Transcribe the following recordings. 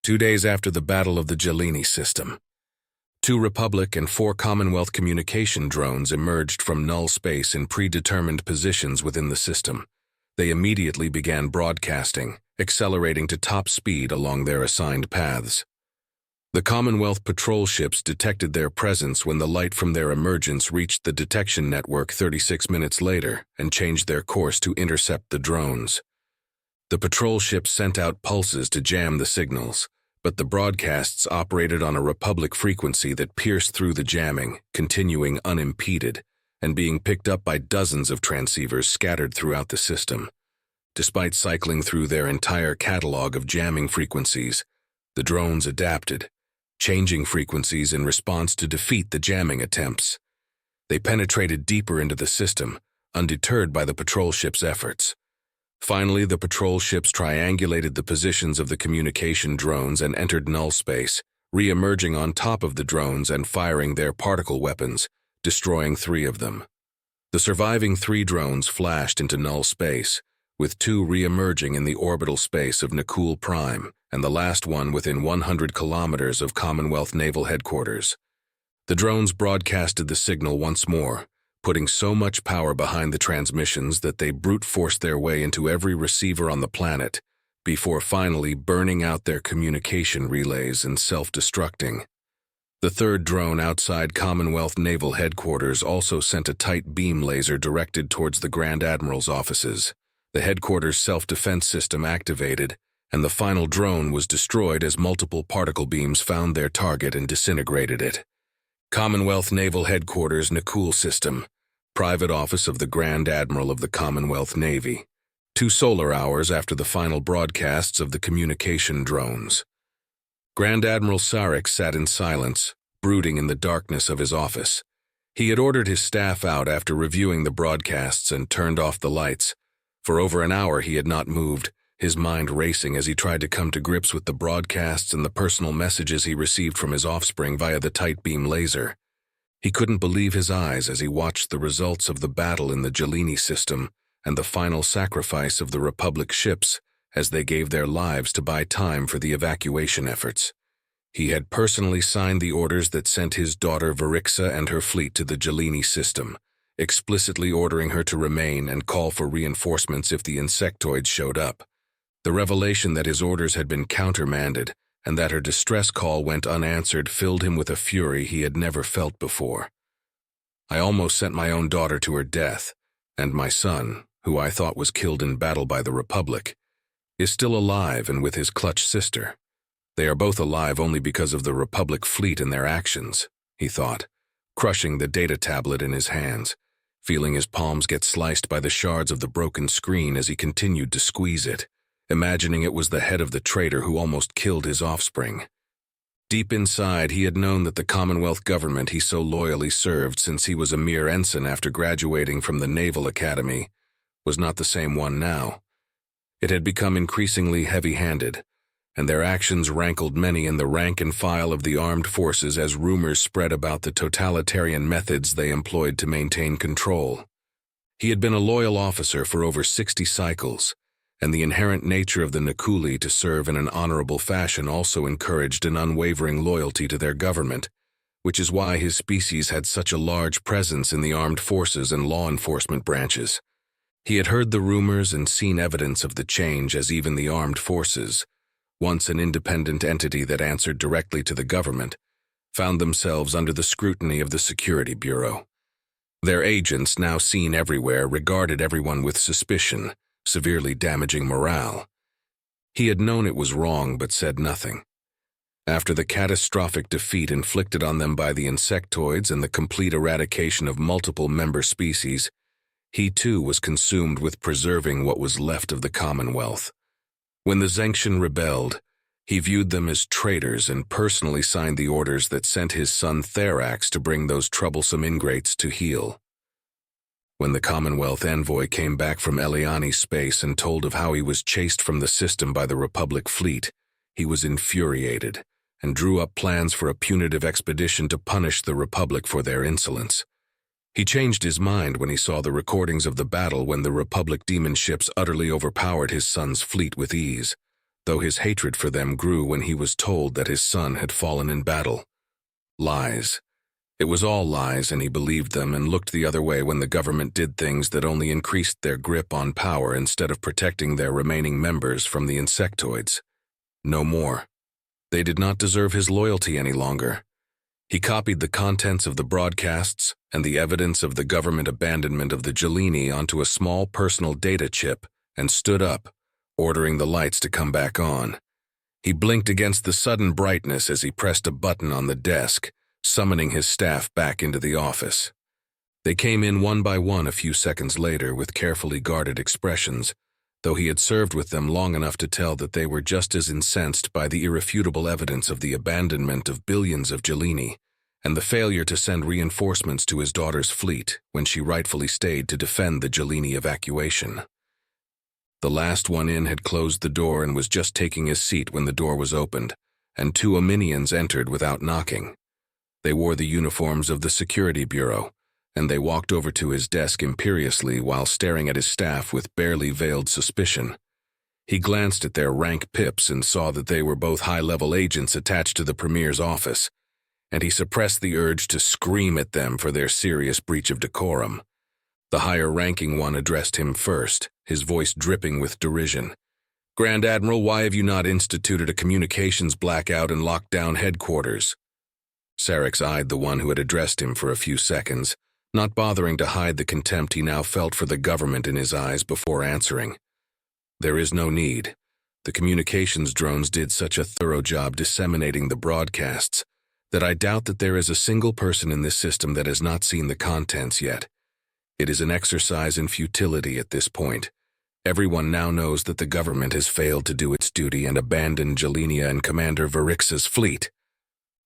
2 days after the Battle of the Gelini system. 2 Republic and 4 Commonwealth communication drones emerged from null space in predetermined positions within the system. They immediately began broadcasting, accelerating to top speed along their assigned paths. The Commonwealth patrol ships detected their presence when the light from their emergence reached the detection network 36 minutes later and changed their course to intercept the drones. The patrol ships sent out pulses to jam the signals, but the broadcasts operated on a Republic frequency that pierced through the jamming, continuing unimpeded, and being picked up by dozens of transceivers scattered throughout the system. Despite cycling through their entire catalog of jamming frequencies, the drones adapted, changing frequencies in response to defeat the jamming attempts. They penetrated deeper into the system, undeterred by the patrol ships' efforts. Finally, the patrol ships triangulated the positions of the communication drones and entered null space, re-emerging on top of the drones and firing their particle weapons, destroying 3 of them. The surviving 3 drones flashed into null space, with 2 re-emerging in the orbital space of Nakul Prime, and the last one within 100 kilometers of Commonwealth Naval Headquarters. The drones broadcasted the signal once more, putting so much power behind the transmissions that they brute-forced their way into every receiver on the planet, before finally burning out their communication relays and self-destructing. The 3rd drone outside Commonwealth Naval Headquarters also sent a tight beam laser directed towards the Grand Admiral's offices. The headquarters self-defense system activated, and the final drone was destroyed as multiple particle beams found their target and disintegrated it. Commonwealth Naval Headquarters Nakul System, Private Office of the Grand Admiral of the Commonwealth Navy, 2 solar hours after the final broadcasts of the communication drones. Grand Admiral Sarek sat in silence, brooding in the darkness of his office. He had ordered his staff out after reviewing the broadcasts and turned off the lights. For over an hour he had not moved, his mind racing as he tried to come to grips with the broadcasts and the personal messages he received from his offspring via the tight beam laser. He couldn't believe his eyes as he watched the results of the battle in the Gelini system and the final sacrifice of the Republic ships as they gave their lives to buy time for the evacuation efforts. He had personally signed the orders that sent his daughter Varixa and her fleet to the Gelini system, explicitly ordering her to remain and call for reinforcements if the insectoids showed up. The revelation that his orders had been countermanded and that her distress call went unanswered filled him with a fury he had never felt before. I almost sent my own daughter to her death, and my son, who I thought was killed in battle by the Republic, is still alive and with his clutch sister. They are both alive only because of the Republic fleet and their actions, he thought, crushing the data tablet in his hands, feeling his palms get sliced by the shards of the broken screen as he continued to squeeze it, imagining it was the head of the traitor who almost killed his offspring. Deep inside, he had known that the Commonwealth government he so loyally served since he was a mere ensign after graduating from the Naval Academy was not the same one now. It had become increasingly heavy-handed, and their actions rankled many in the rank and file of the armed forces as rumors spread about the totalitarian methods they employed to maintain control. He had been a loyal officer for over 60 cycles, and the inherent nature of the Nakuli to serve in an honorable fashion also encouraged an unwavering loyalty to their government, which is why his species had such a large presence in the armed forces and law enforcement branches. He had heard the rumors and seen evidence of the change as even the armed forces, once an independent entity that answered directly to the government, found themselves under the scrutiny of the Security Bureau. Their agents, now seen everywhere, regarded everyone with suspicion, severely damaging morale. He had known it was wrong but said nothing. After the catastrophic defeat inflicted on them by the insectoids and the complete eradication of multiple member species, he too was consumed with preserving what was left of the Commonwealth. When the Zengtian rebelled, he viewed them as traitors and personally signed the orders that sent his son Therax to bring those troublesome ingrates to heel. When the Commonwealth envoy came back from Eliani space and told of how he was chased from the system by the Republic fleet, he was infuriated and drew up plans for a punitive expedition to punish the Republic for their insolence. He changed his mind when he saw the recordings of the battle when the Republic demon ships utterly overpowered his son's fleet with ease, though his hatred for them grew when he was told that his son had fallen in battle. Lies. It was all lies, and he believed them and looked the other way when the government did things that only increased their grip on power instead of protecting their remaining members from the insectoids. No more. They did not deserve his loyalty any longer. He copied the contents of the broadcasts and the evidence of the government abandonment of the Jelini onto a small personal data chip and stood up, ordering the lights to come back on. He blinked against the sudden brightness as he pressed a button on the desk, summoning his staff back into the office. They came in one by one a few seconds later with carefully guarded expressions, though he had served with them long enough to tell that they were just as incensed by the irrefutable evidence of the abandonment of billions of Jelini and the failure to send reinforcements to his daughter's fleet when she rightfully stayed to defend the Jelini evacuation. The last one in had closed the door and was just taking his seat when the door was opened, and two Omnians entered without knocking. They wore the uniforms of the Security Bureau, and they walked over to his desk imperiously while staring at his staff with barely veiled suspicion. He glanced at their rank pips and saw that they were both high-level agents attached to the Premier's office, and he suppressed the urge to scream at them for their serious breach of decorum. The higher-ranking one addressed him first, his voice dripping with derision. "Grand Admiral, why have you not instituted a communications blackout and locked down headquarters?" Sarex eyed the one who had addressed him for a few seconds, not bothering to hide the contempt he now felt for the government in his eyes before answering. "There is no need. The communications drones did such a thorough job disseminating the broadcasts that I doubt that there is a single person in this system that has not seen the contents yet. It is an exercise in futility at this point. Everyone now knows that the government has failed to do its duty and abandoned Jelenia and Commander Varixa's fleet."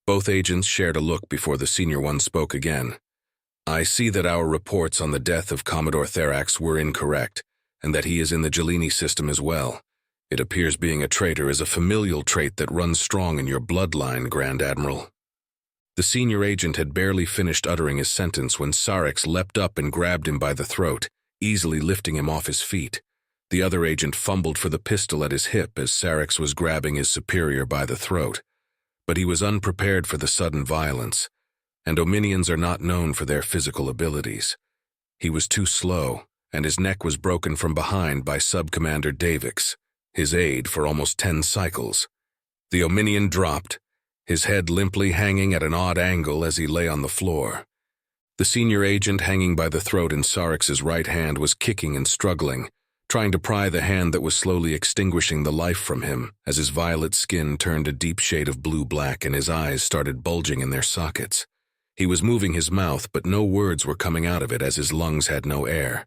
Both agents shared a look before the senior one spoke again. "I see that our reports on the death of Commodore Therax were incorrect, and that he is in the Jelini system as well. It appears being a traitor is a familial trait that runs strong in your bloodline, Grand Admiral." The senior agent had barely finished uttering his sentence when Sarex leapt up and grabbed him by the throat, easily lifting him off his feet. The other agent fumbled for the pistol at his hip as Sarex was grabbing his superior by the throat. But he was unprepared for the sudden violence, and Omnians are not known for their physical abilities. He was too slow, and his neck was broken from behind by Sub-Commander Davix, his aide for almost 10 cycles. The Omnian dropped, his head limply hanging at an odd angle as he lay on the floor. The senior agent hanging by the throat in Sarex's right hand was kicking and struggling, trying to pry the hand that was slowly extinguishing the life from him as his violet skin turned a deep shade of blue-black and his eyes started bulging in their sockets. He was moving his mouth, but no words were coming out of it as his lungs had no air.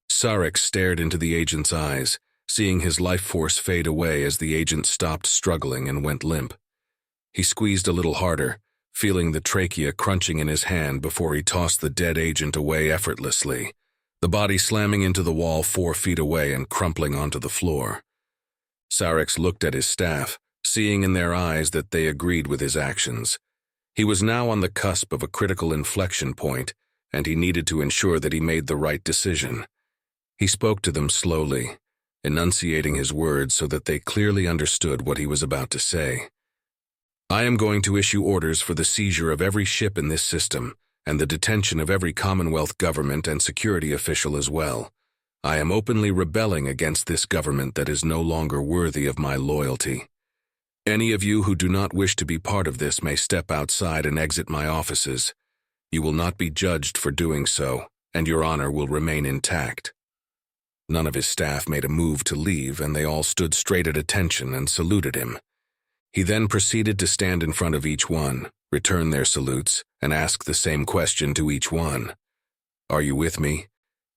Sarex stared into the agent's eyes, seeing his life force fade away as the agent stopped struggling and went limp. He squeezed a little harder, feeling the trachea crunching in his hand before he tossed the dead agent away effortlessly, the body slamming into the wall 4 feet away and crumpling onto the floor. Sarex looked at his staff, seeing in their eyes that they agreed with his actions. He was now on the cusp of a critical inflection point, and he needed to ensure that he made the right decision. He spoke to them slowly, enunciating his words so that they clearly understood what he was about to say. "I am going to issue orders for the seizure of every ship in this system, and the detention of every Commonwealth government and security official as well. I am openly rebelling against this government that is no longer worthy of my loyalty. Any of you who do not wish to be part of this may step outside and exit my offices. You will not be judged for doing so, and your honor will remain intact." None of his staff made a move to leave, and they all stood straight at attention and saluted him. He then proceeded to stand in front of each one, return their salutes, and ask the same question to each one. "Are you with me?"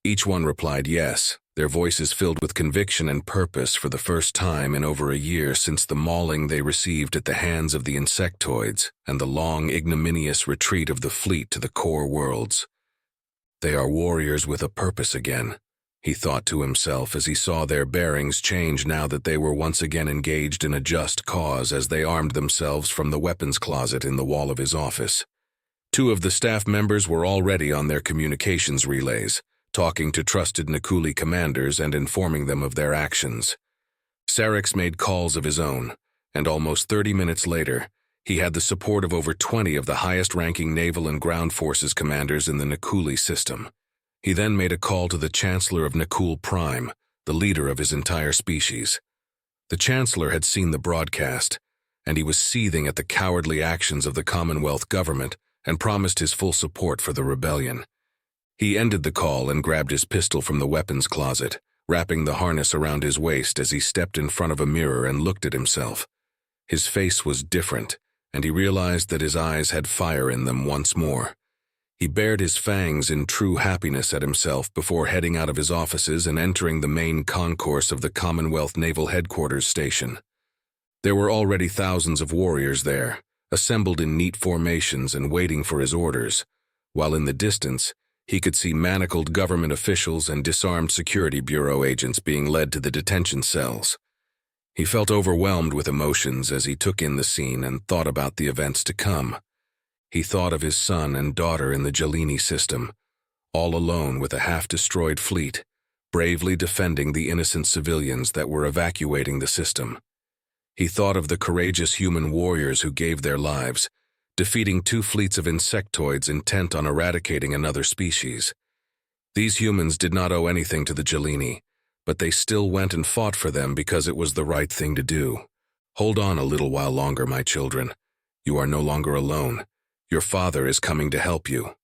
Each one replied yes, their voices filled with conviction and purpose for the first time in over a year since the mauling they received at the hands of the insectoids and the long, ignominious retreat of the fleet to the core worlds. They are warriors with a purpose again, he thought to himself as he saw their bearings change now that they were once again engaged in a just cause as they armed themselves from the weapons closet in the wall of his office. 2 of the staff members were already on their communications relays, talking to trusted Nakuli commanders and informing them of their actions. Sarix made calls of his own, and almost 30 minutes later, he had the support of over 20 of the highest-ranking naval and ground forces commanders in the Nakuli system. He then made a call to the Chancellor of Nakul Prime, the leader of his entire species. The Chancellor had seen the broadcast, and he was seething at the cowardly actions of the Commonwealth government and promised his full support for the rebellion. He ended the call and grabbed his pistol from the weapons closet, wrapping the harness around his waist as he stepped in front of a mirror and looked at himself. His face was different, and he realized that his eyes had fire in them once more. He bared his fangs in true happiness at himself before heading out of his offices and entering the main concourse of the Commonwealth Naval Headquarters station. There were already thousands of warriors there, assembled in neat formations and waiting for his orders, while in the distance, he could see manacled government officials and disarmed security bureau agents being led to the detention cells. He felt overwhelmed with emotions as he took in the scene and thought about the events to come. He thought of his son and daughter in the Jelini system, all alone with a half-destroyed fleet, bravely defending the innocent civilians that were evacuating the system. He thought of the courageous human warriors who gave their lives, defeating 2 fleets of insectoids intent on eradicating another species. These humans did not owe anything to the Jelini, but they still went and fought for them because it was the right thing to do. Hold on a little while longer, my children. You are no longer alone. Your father is coming to help you.